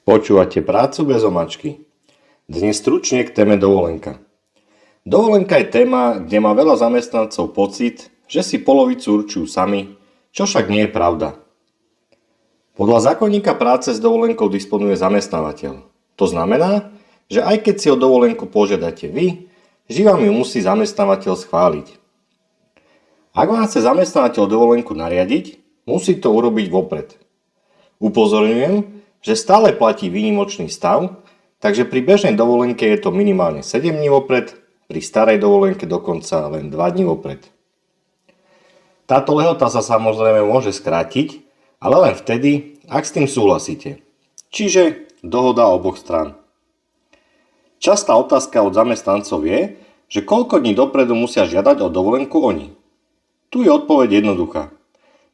Počúvate prácu bez omačky. Dnes stručne k téme dovolenka. Dovolenka je téma, kde má veľa zamestnancov pocit, že si polovicu určujú sami, čo však nie je pravda. Podľa zákonníka práce s dovolenkou disponuje zamestnávateľ. To znamená, že aj keď si o dovolenku požiadate vy, vždy vám ju musí zamestnávateľ schváliť. Ak vám chce zamestnávateľ dovolenku nariadiť, musí to urobiť vopred. Upozorňujem, že stále platí výnimočný stav, takže pri bežnej dovolenke je to minimálne 7 dní vopred, pri starej dovolenke dokonca len 2 dní vopred. Táto lehota sa samozrejme môže skrátiť, ale len vtedy, ak s tým súhlasíte. Čiže dohoda oboch strán. Častá otázka od zamestnancov je, že koľko dní dopredu musia žiadať o dovolenku oni. Tu je odpoveď jednoduchá.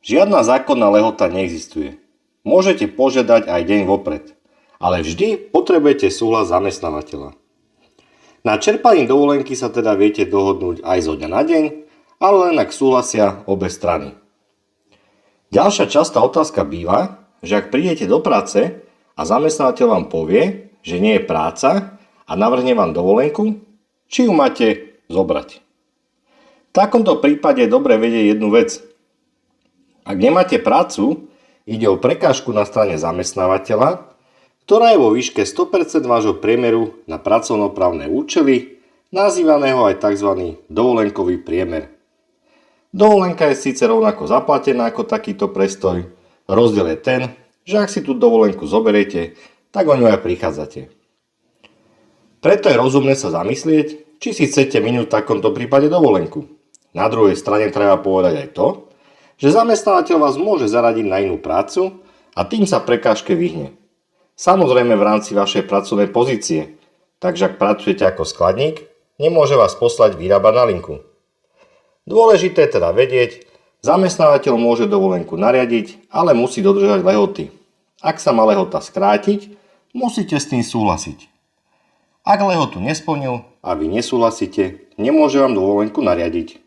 Žiadna zákonná lehota neexistuje. Môžete požiadať aj deň vopred, ale vždy potrebujete súhlas zamestnávateľa. Na čerpaní dovolenky sa teda viete dohodnúť aj zo dňa na deň, ale len ak súhlasia obe strany. Ďalšia častá otázka býva, že ak prídete do práce a zamestnávateľ vám povie, že nie je práca a navrhne vám dovolenku, či ju máte zobrať. V takomto prípade je dobre vedieť jednu vec. Ak nemáte prácu, ide o prekážku na strane zamestnávateľa, ktorá je vo výške 100% vášho priemeru na pracovnoprávne účely, nazývaného aj tzv. Dovolenkový priemer. Dovolenka je síce rovnako zaplatená ako takýto prestoj, rozdiel je ten, že ak si tú dovolenku zoberiete, tak o ňu aj prichádzate. Preto je rozumné sa zamyslieť, či si chcete minúť v takomto prípade dovolenku. Na druhej strane treba povedať aj to, že zamestnávateľ vás môže zaradiť na inú prácu a tým sa prekážke vyhne. Samozrejme v rámci vašej pracovnej pozície, takže ak pracujete ako skladník, nemôže vás poslať vyrábať na linku. Dôležité je teda vedieť, zamestnávateľ môže dovolenku nariadiť, ale musí dodržať lehoty. Ak sa má lehota skrátiť, musíte s tým súhlasiť. Ak lehotu nesplnil a vy nesúhlasíte, nemôže vám dovolenku nariadiť.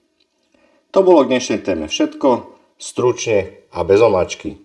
To bolo k dnešnej téme všetko. Stručne a bez omáčky.